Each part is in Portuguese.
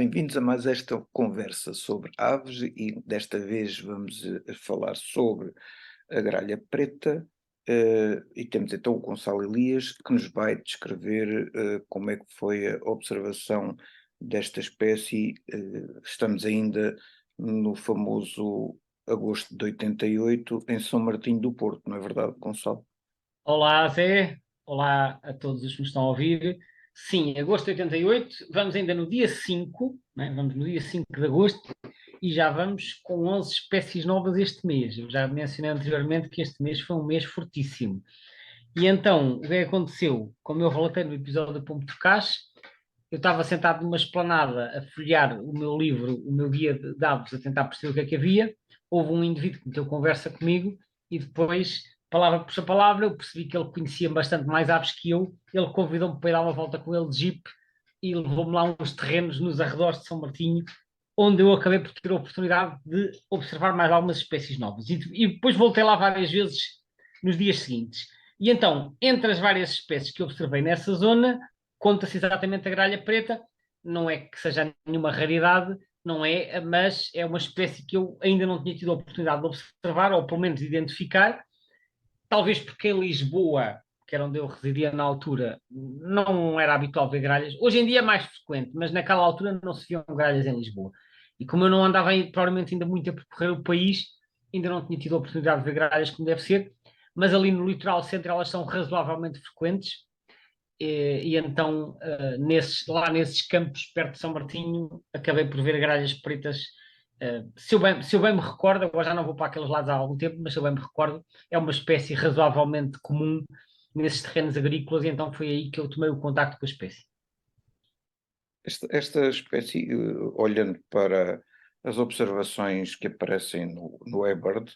Bem-vindos a mais esta conversa sobre aves e desta vez vamos falar sobre a gralha preta, e temos então o Gonçalo Elias que nos vai descrever como é que foi a observação desta espécie. Estamos ainda no famoso agosto de 88 em São Martinho do Porto, não é verdade, Gonçalo? Olá, Zé. Olá a todos os que nos estão a ouvir. Sim, agosto de 88, vamos ainda no dia 5, né? Vamos no dia 5 de agosto e já vamos com 11 espécies novas este mês. Eu já mencionei anteriormente que este mês foi um mês fortíssimo. E então, o que aconteceu? Como eu relatei no episódio da Pombo de Cás, eu estava sentado numa esplanada a folhear o meu livro, o meu guia de aves, a tentar perceber o que é que havia. Houve um indivíduo que meteu conversa comigo e depois, palavra por palavra, eu percebi que ele conhecia bastante mais aves que eu. Ele convidou-me para ir dar uma volta com ele de jeep e levou-me lá uns terrenos nos arredores de São Martinho, onde eu acabei por ter a oportunidade de observar mais algumas espécies novas. E depois voltei lá várias vezes nos dias seguintes. E então, entre as várias espécies que eu observei nessa zona, conta-se exatamente a gralha preta. Não é que seja nenhuma raridade, não é, mas é uma espécie que eu ainda não tinha tido a oportunidade de observar, ou pelo menos de identificar, talvez porque em Lisboa, que era onde eu residia na altura, não era habitual ver gralhas. Hoje em dia é mais frequente, mas naquela altura não se viam gralhas em Lisboa. E como eu não andava provavelmente ainda muito a percorrer o país, ainda não tinha tido a oportunidade de ver gralhas como deve ser, mas ali no litoral centro elas são razoavelmente frequentes. E então, lá nesses campos perto de São Martinho, acabei por ver gralhas pretas. Se eu bem me recordo, agora já não vou para aqueles lados há algum tempo, mas se eu bem me recordo, é uma espécie razoavelmente comum nesses terrenos agrícolas, e então foi aí que eu tomei o contacto com a espécie. Esta espécie, olhando para as observações que aparecem no eBird,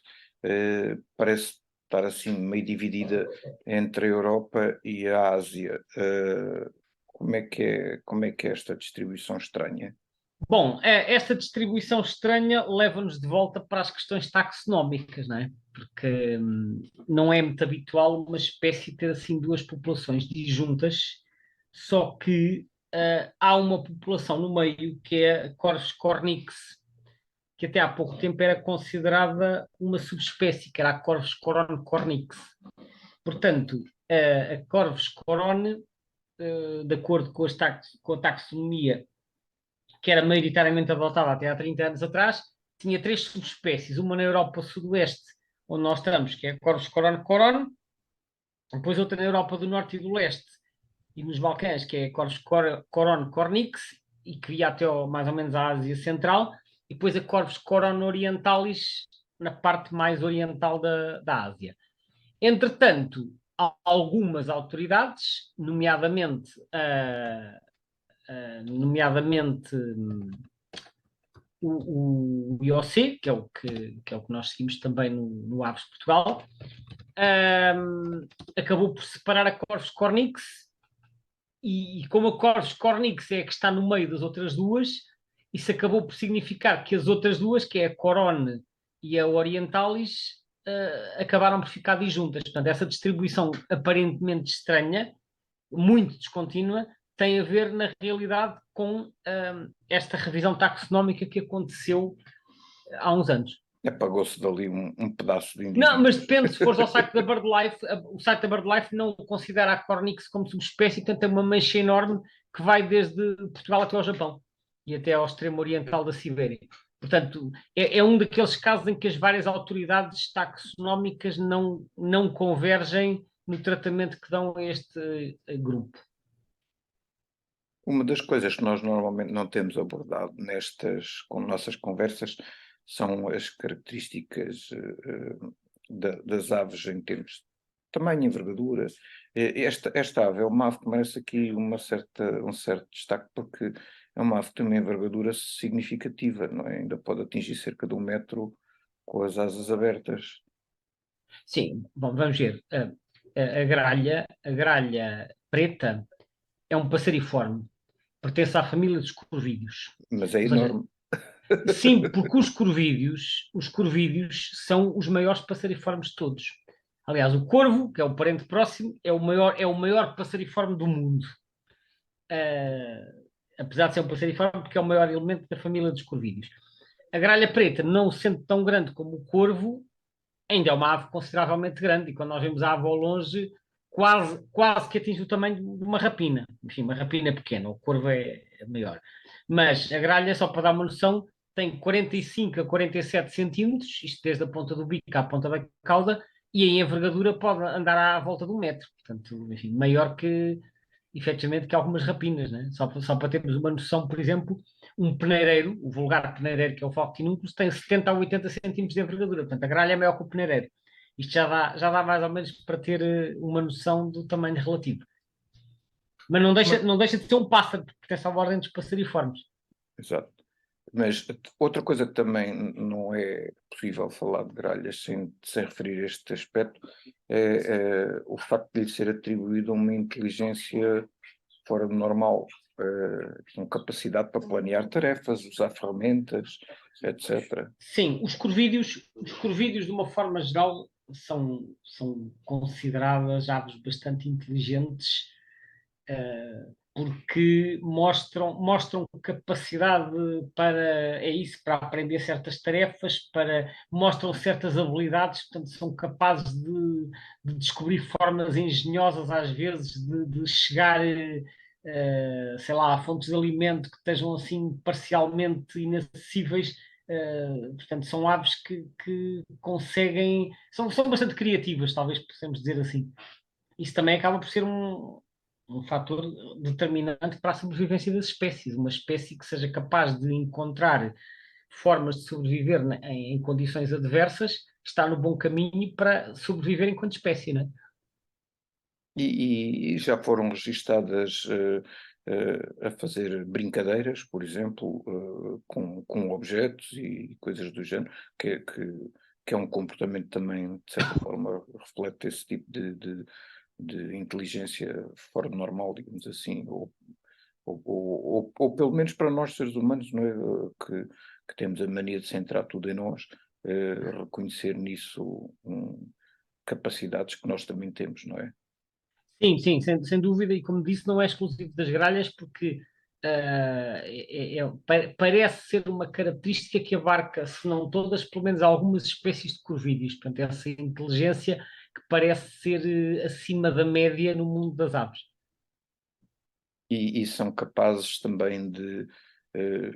parece estar assim meio dividida entre a Europa e a Ásia. Como é que é esta distribuição estranha? Bom, esta distribuição estranha leva-nos de volta para as questões taxonómicas, não é? Porque não é muito habitual uma espécie ter assim duas populações disjuntas, só que há uma população no meio que é a Corvus cornix, que até há pouco tempo era considerada uma subespécie, que era a Corvus corone cornix. Portanto, a Corvus corone, de acordo com a taxonomia que era maioritariamente adotada até há 30 anos atrás, tinha três subespécies, uma na Europa Sudoeste, onde nós estamos, que é a Corvus corone, depois outra na Europa do Norte e do Leste, e nos Balcãs, que é a Corvus corone cornix, e que ia até mais ou menos à Ásia Central, e depois a Corvus corone orientalis, na parte mais oriental da Ásia. Entretanto, algumas autoridades, nomeadamente o IOC, que é o que nós seguimos também no Aves de Portugal, acabou por separar a Corvus cornix, e como a Corvus cornix é a que está no meio das outras duas, isso acabou por significar que as outras duas, que é a Corone e a Orientalis, acabaram por ficar disjuntas. Portanto, essa distribuição aparentemente estranha, muito descontínua, tem a ver, na realidade, com esta revisão taxonómica que aconteceu há uns anos. Apagou-se dali um pedaço de Não, mas indivíduos. depende, se fores ao site da BirdLife, o site da BirdLife não considera a Cornix como subespécie, portanto é uma mancha enorme que vai desde Portugal até ao Japão e até ao extremo oriental da Sibéria. Portanto, é um daqueles casos em que as várias autoridades taxonómicas não convergem no tratamento que dão a este grupo. Uma das coisas que nós normalmente não temos abordado com nossas conversas são as características das aves em termos de tamanho, envergadura. Esta ave é uma ave que merece aqui um certo destaque porque é uma ave que tem uma envergadura significativa, não é? Ainda pode atingir cerca de 1 metro com as asas abertas. Sim, bom, vamos ver. A gralha preta é um passeriforme, pertence à família dos corvídeos. Mas é Ou seja, enorme. sim, porque os corvídeos são os maiores passeriformes de todos. Aliás, o corvo, que é o parente próximo, é o maior passeriforme do mundo. Uh, apesar de ser um passeriforme, porque é o maior elemento da família dos corvídeos. A gralha preta, não sendo tão grande como o corvo, ainda é uma ave consideravelmente grande, e quando nós vemos a ave ao longe, quase que atinge o tamanho de uma rapina. Enfim, uma rapina é pequena, o corvo é maior. Mas a gralha, só para dar uma noção, tem 45 a 47 centímetros, isto desde a ponta do bico à ponta da cauda, e em envergadura pode andar à volta de 1 metro. Portanto, enfim, maior que, efetivamente, que algumas rapinas, né? Só para termos uma noção, por exemplo, um peneireiro, o vulgar peneireiro, que é o Phoctinúnculus, tem 70 a 80 centímetros de envergadura. Portanto, a gralha é maior que o peneireiro. Isto já dá mais ou menos para ter uma noção do tamanho relativo. Mas não deixa de ser um pássaro, porque pertence à ordem dos passeriformes. Exato. Mas outra coisa que também não é possível falar de gralhas sem referir este aspecto é o facto de lhe ser atribuída uma inteligência fora do normal, com capacidade para planear tarefas, usar ferramentas, etc. Sim, os corvídeos, de uma forma geral, são consideradas aves bastante inteligentes, porque mostram capacidade é isso, para aprender certas tarefas, mostram certas habilidades, portanto, são capazes de descobrir formas engenhosas, às vezes, de chegar, sei lá, a fontes de alimento que estejam assim parcialmente inacessíveis. Portanto, são aves que conseguem, são bastante criativas, talvez possamos dizer assim. Isso também acaba por ser um fator determinante para a sobrevivência das espécies. Uma espécie que seja capaz de encontrar formas de sobreviver em condições adversas está no bom caminho para sobreviver enquanto espécie, não é? E já foram registadas a fazer brincadeiras, por exemplo, com objetos e coisas do género, que é um comportamento também, de certa forma, reflete esse tipo de inteligência fora do normal, digamos assim, ou pelo menos para nós seres humanos, não é? Que temos a mania de centrar tudo em nós, reconhecer nisso capacidades que nós também temos, não é? Sim, sim, sem dúvida, e como disse, não é exclusivo das gralhas, porque parece ser uma característica que abarca, se não todas, pelo menos algumas espécies de corvídeos. Portanto, essa inteligência que parece ser acima da média no mundo das aves. E são capazes também de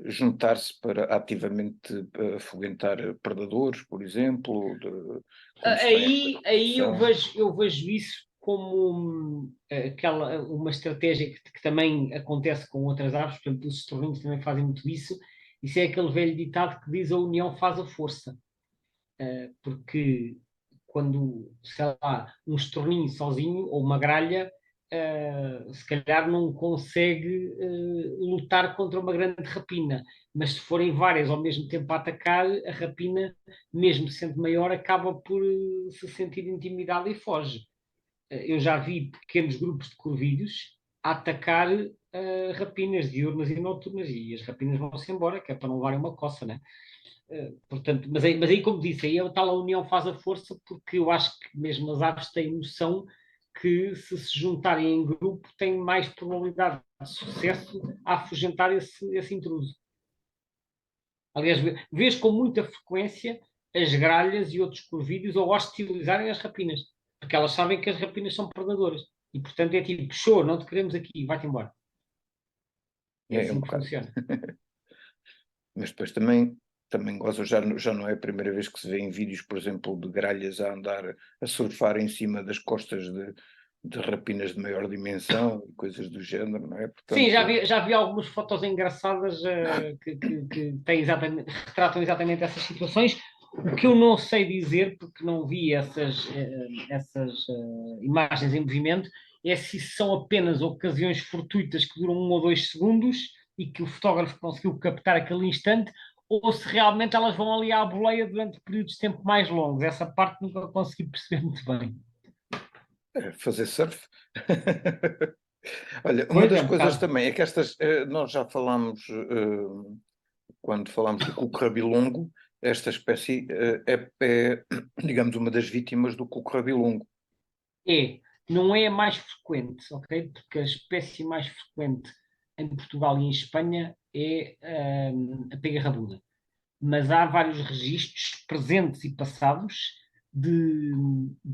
juntar-se para ativamente afugentar predadores, por exemplo, quando se vai à Aí eu reprodução. vejo, eu vejo isso como uma estratégia que também acontece com outras aves, por exemplo, os estorninhos também fazem muito isso. Isso é aquele velho ditado que diz a união faz a força. Porque quando, sei lá, um estorninho sozinho ou uma gralha, se calhar não consegue lutar contra uma grande rapina, mas se forem várias ao mesmo tempo a atacar, a rapina, mesmo sendo maior, acaba por se sentir intimidada e foge. Eu já vi pequenos grupos de corvídeos a atacar rapinas diurnas e noturnas, e as rapinas vão-se embora, que é para não levarem uma coça, né? Portanto, mas aí, como disse, aí a tal a união faz a força, porque eu acho que mesmo as aves têm noção que se juntarem em grupo têm mais probabilidade de sucesso a afugentar esse intruso. Aliás, vês com muita frequência as gralhas e outros corvídeos a hostilizarem as rapinas, porque elas sabem que as rapinas são predadoras. E, portanto, é tipo, show, não te queremos aqui, vai-te embora. É É um assim que bocado. funciona. Mas depois também gosto, já não é a primeira vez que se vê em vídeos, por exemplo, de gralhas a andar, a surfar em cima das costas de rapinas de maior dimensão e coisas do género, não é? Sim, já Portanto, vi, já vi algumas fotos engraçadas que têm retratam exatamente essas situações. O que eu não sei dizer, porque não vi essas imagens em movimento, é se são apenas ocasiões fortuitas que duram 1 ou 2 segundos e que o fotógrafo conseguiu captar aquele instante, ou se realmente elas vão ali à boleia durante períodos de tempo mais longos. Essa parte nunca consegui perceber muito bem. fazer surf. Olha, uma Pois é, das um coisas bocado. também é que nós já falámos, quando falámos do cuco-rabilongo, esta espécie digamos, uma das vítimas do cuco-rabilongo. Não é a mais frequente, ok? Porque a espécie mais frequente em Portugal e em Espanha é a pega rabuda. Mas há vários registros presentes e passados de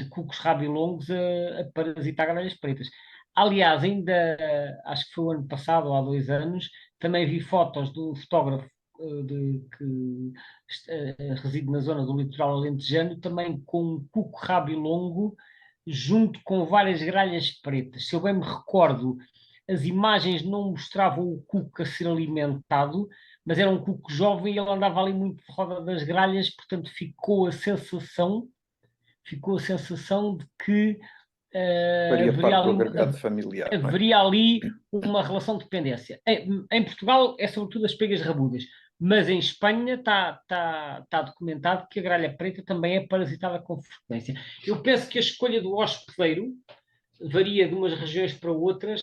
cucos rabilongos a parasitar gralhas pretas. Aliás, ainda acho que foi o ano passado ou há 2 anos, também vi fotos de um fotógrafo que reside na zona do litoral alentejano, também com um cuco rabilongo junto com várias gralhas pretas. Se eu bem me recordo, as imagens não mostravam o cuco a ser alimentado, mas era um cuco jovem e ele andava ali muito de roda das gralhas, portanto ficou a sensação de que Faria haveria parte do ali, agregado familiar, não é? haveria ali uma relação de dependência. Em Portugal é sobretudo as pegas rabudas, mas em Espanha está documentado que a gralha preta também é parasitada com frequência. Eu penso que a escolha do hospedeiro varia de umas regiões para outras,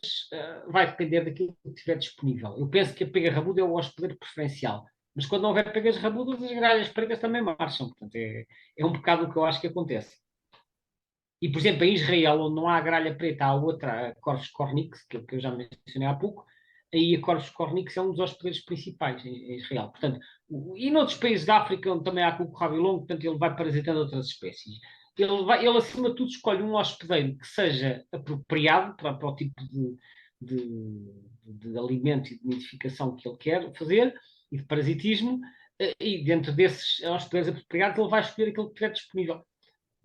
vai depender daquilo que estiver disponível. Eu penso que a pega rabuda é o hospedeiro preferencial, mas quando não houver pegas rabudas, as gralhas pretas também marcham. Portanto, é um bocado o que eu acho que acontece. E, por exemplo, em Israel, onde não há gralha preta, há outra, a Corvus cornix, que eu já mencionei há pouco, aí a Corvus cornix é um dos hospedeiros principais em Israel. Portanto, e noutros países da África, onde também há cuco rabilongo, portanto, ele vai parasitando outras espécies. Ele, acima de tudo, escolhe um hospedeiro que seja apropriado para o tipo de alimento e de nidificação que ele quer fazer e de parasitismo, e dentro desses hospedeiros apropriados, ele vai escolher aquele que tiver disponível.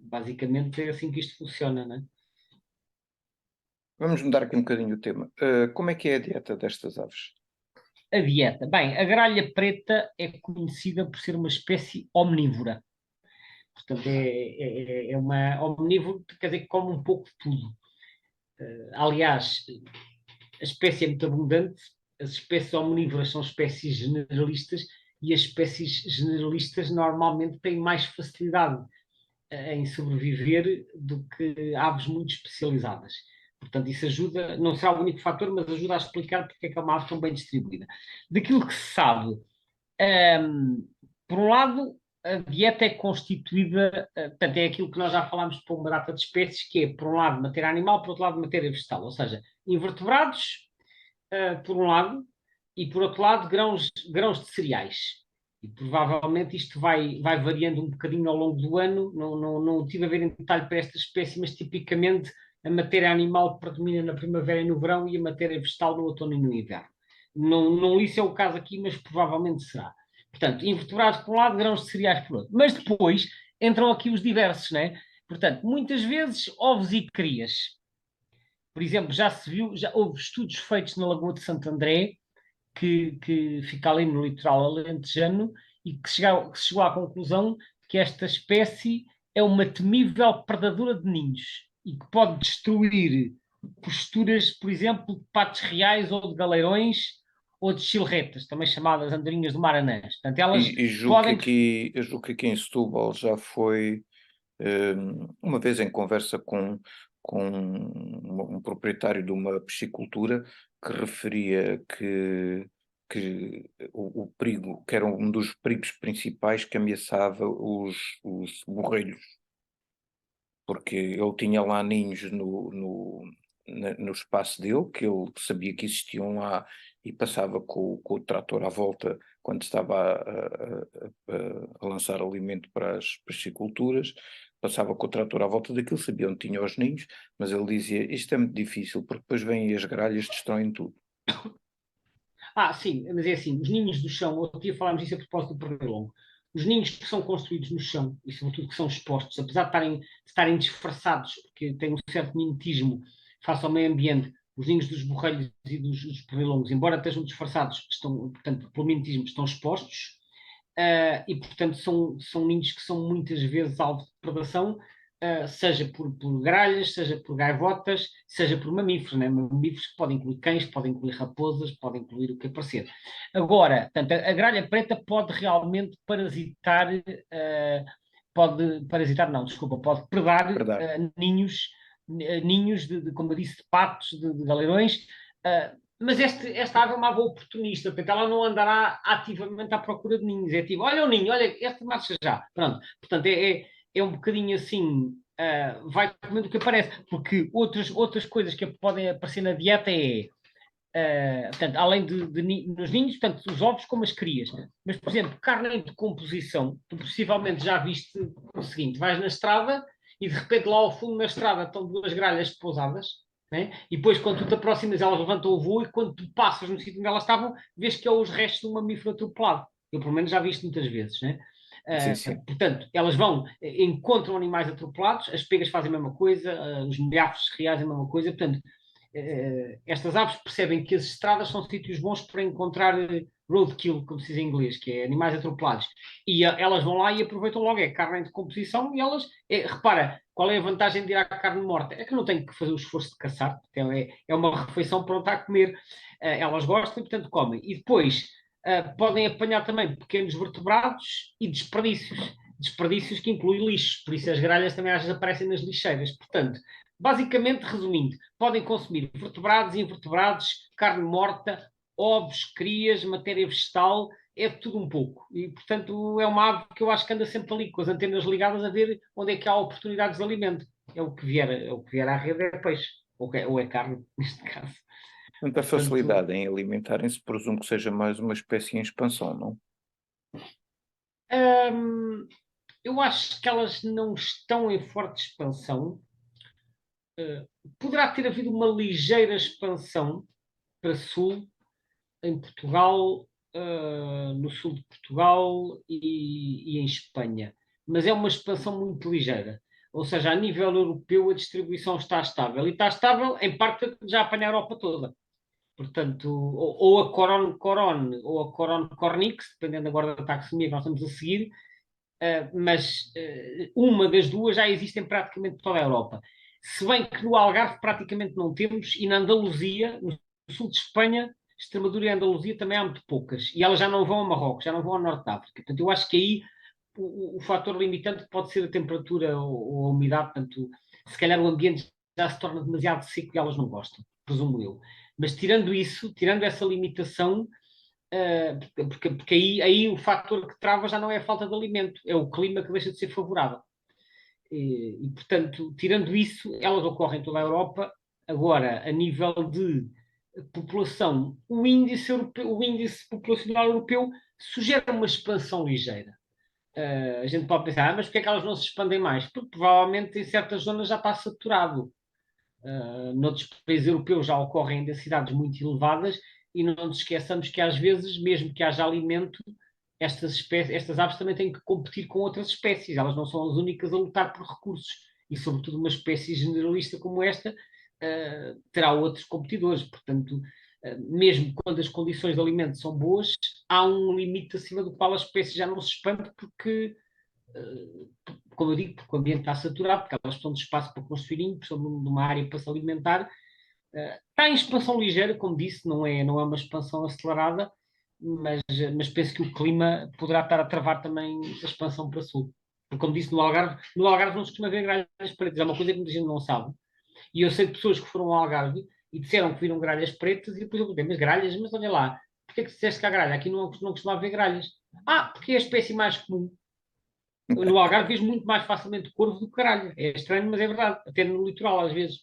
Basicamente é assim que isto funciona, não é? Vamos mudar aqui um bocadinho o tema. Como é que é a dieta destas aves? A dieta. Bem, a gralha preta é conhecida por ser uma espécie omnívora. Portanto, é uma omnívora, quer dizer, que come um pouco de tudo. Aliás, a espécie é muito abundante, as espécies omnívoras são espécies generalistas e as espécies generalistas normalmente têm mais facilidade em sobreviver do que aves muito especializadas. Portanto, isso ajuda, não será o único fator, mas ajuda a explicar porque é que é uma ave tão bem distribuída. Daquilo que se sabe, por um lado, a dieta é constituída, portanto, é aquilo que nós já falámos para uma data de espécies, que é, por um lado, matéria animal, por outro lado, matéria vegetal, ou seja, invertebrados, por um lado, e por outro lado, grãos de cereais. E provavelmente isto vai variando um bocadinho ao longo do ano. Não tive a ver em detalhe para esta espécie, mas tipicamente a matéria animal predomina na primavera e no verão e a matéria vegetal no outono e no inverno. Não isso é o caso aqui, mas provavelmente será. Portanto, invertebrados por um lado, grãos de cereais por outro. Mas depois entram aqui os diversos, né? Portanto, muitas vezes ovos e crias. Por exemplo, já se viu, já houve estudos feitos na Lagoa de Santo André, que fica ali no litoral alentejano, e que chegou à conclusão que esta espécie é uma temível predadora de ninhos e que pode destruir posturas, por exemplo, de patos reais ou de galeirões ou de chilretas, também chamadas andorinhas do Maranhão. Portanto, elas E julgo que podem. aqui, eu julgo que aqui em Setúbal já foi, uma vez em conversa com um proprietário de uma piscicultura que referia que o perigo, que era um dos perigos principais que ameaçava os borrelhos, porque ele tinha lá ninhos no espaço dele, que ele sabia que existiam lá e passava com o trator à volta quando estava a lançar alimento para as pisciculturas, passava com o trator à volta daquilo, sabia onde tinha os ninhos, mas ele dizia, isto é muito difícil, porque depois vêm as gralhas, destroem tudo. Sim, mas é assim, os ninhos do chão, outro dia falámos disso a propósito do pernilongo. Os ninhos que são construídos no chão e, sobretudo, que são expostos, apesar de estarem disfarçados, porque têm um certo mimetismo face ao meio ambiente, os ninhos dos borrelhos e dos pernilongos, embora estejam disfarçados, estão, portanto, pelo mimetismo, estão expostos, e, portanto, são ninhos que são muitas vezes alvo de predação, seja por gralhas, seja por gaivotas, seja por mamíferos, né? Mamíferos que podem incluir cães, podem incluir raposas, podem incluir o que aparecer. Agora, portanto, a gralha preta pode realmente parasitar, não, desculpa, pode predar Verdade. ninhos como eu disse, de patos, de galeirões, mas esta ave é uma ave oportunista, portanto, ela não andará ativamente à procura de ninhos. É tipo, olha o ninho, olha, este marcha já. Pronto. Portanto, é um bocadinho assim, vai comendo o que aparece, porque outras coisas que podem aparecer na dieta é Portanto, além nos ninhos, tanto os ovos como as crias. Mas, por exemplo, carne em decomposição, tu possivelmente já viste o seguinte: vais na estrada e de repente lá ao fundo na estrada estão duas gralhas pousadas, né? E depois quando tu te aproximas elas levantam o voo e quando tu passas no sítio onde elas estavam, vês que é os restos de um mamífero atropelado. Eu pelo menos já vi isto muitas vezes, né? Sim, sim. Portanto, elas vão, encontram animais atropelados, as pegas fazem a mesma coisa, os milhafres reais a mesma coisa, portanto, estas aves percebem que as estradas são sítios bons para encontrar roadkill, como se diz em inglês, que é animais atropelados. E elas vão lá e aproveitam logo, é carne em decomposição, e elas, repara, qual é a vantagem de ir à carne morta? É que não tem que fazer o esforço de caçar, então é uma refeição pronta a comer. Elas gostam e, portanto, comem. E depois podem apanhar também pequenos vertebrados e desperdícios. Desperdícios que incluem lixo, por isso as gralhas também às vezes aparecem nas lixeiras. Portanto, basicamente, resumindo, podem consumir vertebrados, invertebrados, carne morta, ovos, crias, matéria vegetal, é tudo um pouco. E, portanto, é uma ave que eu acho que anda sempre ali, com as antenas ligadas a ver onde é que há oportunidades de alimento. É o que vier à rede é peixe, ou é carne, neste caso. Tanta Portanto, facilidade em alimentarem-se, presumo que seja mais uma espécie em expansão, não? hum, eu acho que elas não estão em forte expansão. Uh, Poderá ter havido uma ligeira expansão para sul, em Portugal, no sul de Portugal e em Espanha. Mas é uma expansão muito ligeira. Ou seja, a nível europeu a distribuição está estável. E está estável em parte já apanha a Europa toda. Portanto, ou a Coron Coron ou a Coron Cornix, dependendo agora da taxonomia que nós estamos a seguir, mas uma das duas já existe em praticamente toda a Europa. Se bem que no Algarve praticamente não temos, e na Andaluzia, no sul de Espanha, Extremadura e Andaluzia também há muito poucas. E elas já não vão a Marrocos, já não vão ao Norte de África. Portanto, eu acho que aí o fator limitante pode ser a temperatura ou a umidade. Portanto, se calhar o ambiente já se torna demasiado seco e elas não gostam, presumo eu. Mas tirando isso, tirando essa limitação, porque aí o fator que trava já não é a falta de alimento, é o clima que deixa de ser favorável. Portanto, tirando isso, elas ocorrem em toda a Europa. Agora, a nível de população, o índice populacional europeu sugere uma expansão ligeira. A gente pode pensar, mas porquê é que elas não se expandem mais? Porque provavelmente em certas zonas já está saturado. Noutros países europeus já ocorrem densidades muito elevadas e não nos esqueçamos que às vezes, mesmo que haja alimento, estas aves também têm que competir com outras espécies, elas não são as únicas a lutar por recursos e sobretudo uma espécie generalista como esta terá outros competidores, portanto mesmo quando as condições de alimento são boas, há um limite acima do qual a espécie já não se expande porque como eu digo, porque o ambiente está saturado, porque elas precisam de espaço para construir ninho, precisam de uma área para se alimentar. Está em expansão ligeira, como disse, não é uma expansão acelerada, mas penso que o clima poderá estar a travar também a expansão para sul. Porque, como disse, no Algarve não se costuma ver gralhas pretas, é uma coisa que muita gente não sabe. E eu sei de pessoas que foram ao Algarve e disseram que viram gralhas pretas, e depois eu perguntei, mas gralhas? Mas olha lá, porquê é que disseste que há gralha? Aqui não costuma haver gralhas. Porque é a espécie mais comum. No Algarve vejo muito mais facilmente corvo do que caralho. É estranho, mas é verdade. Até no litoral, às vezes.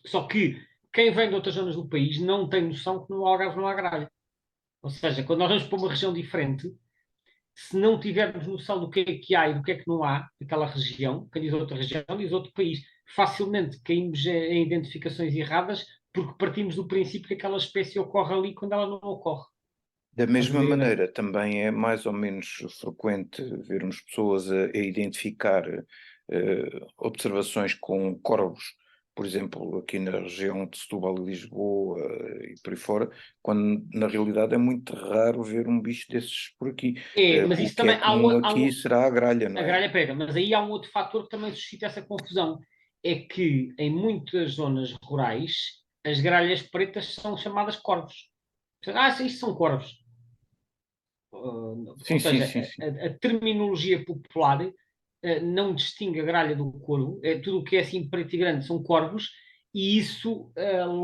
Só que quem vem de outras zonas do país não tem noção que no Algarve não há gralha. Ou seja, quando nós vamos para uma região diferente, se não tivermos noção do que é que há e do que é que não há naquela região, quem diz outra região diz outro país, facilmente caímos em identificações erradas porque partimos do princípio que aquela espécie ocorre ali quando ela não ocorre. Da Estás a mesma ver a ideia? maneira, também é mais ou menos frequente vermos pessoas a identificar observações com corvos, por exemplo, aqui na região de Setúbal e Lisboa e por aí fora, quando na realidade é muito raro ver um bicho desses por aqui. Mas O isso que é também comum aqui será a gralha, não a é? gralha preta, mas aí há um outro fator que também suscita essa confusão. É que em muitas zonas rurais as gralhas pretas são chamadas corvos. Isto são corvos. Ou Sim, sim, seja, sim, sim. a terminologia popular não distingue a gralha do corvo. Tudo o que é assim preto e grande são corvos, e isso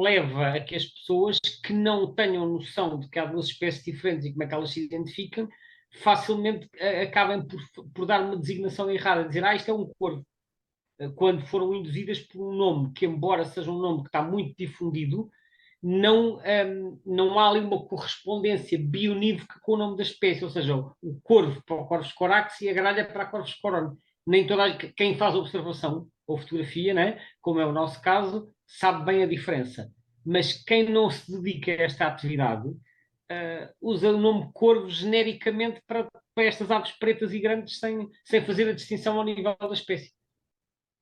leva a que as pessoas que não tenham noção de que há duas espécies diferentes e como é que elas se identificam, facilmente acabem por dar uma designação errada, dizer, isto é um corvo, quando foram induzidas por um nome que, embora seja um nome que está muito difundido, não há ali uma correspondência bionívoca com o nome da espécie, ou seja, o corvo para o Corvus corax e a gralha para a Corvus corone. Nem quem faz a observação ou fotografia, né, como é o nosso caso, sabe bem a diferença. Mas quem não se dedica a esta atividade usa o nome corvo genericamente para estas aves pretas e grandes sem fazer a distinção ao nível da espécie.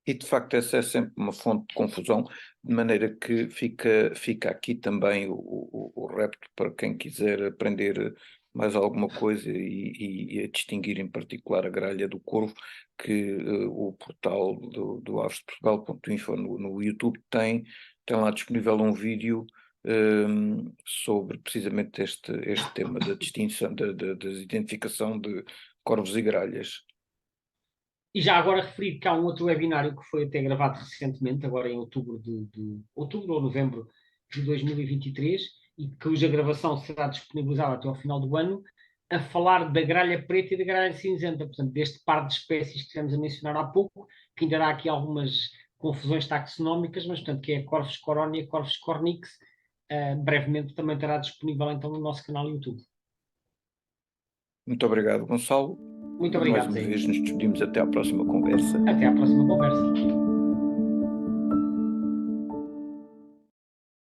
E de facto essa é sempre uma fonte de confusão, de maneira que fica aqui também o repto para quem quiser aprender mais alguma coisa e a distinguir em particular a gralha do corvo, que o portal do avesdeportugal.info no YouTube tem lá disponível um vídeo sobre precisamente este tema da distinção, da identificação de corvos e gralhas. E já agora referir que há um outro webinário que foi até gravado recentemente, agora em outubro outubro ou novembro de 2023, e cuja gravação será disponibilizada até ao final do ano, a falar da gralha preta e da gralha cinzenta, portanto, deste par de espécies que estivemos a mencionar há pouco, que ainda há aqui algumas confusões taxonómicas, mas, portanto, que é a Corvus corone e a Corvus cornix, brevemente também estará disponível então no nosso canal YouTube. Muito obrigado, Gonçalo. Muito Mais obrigado, uma Zé. vez nos despedimos até à próxima conversa. Até à próxima conversa.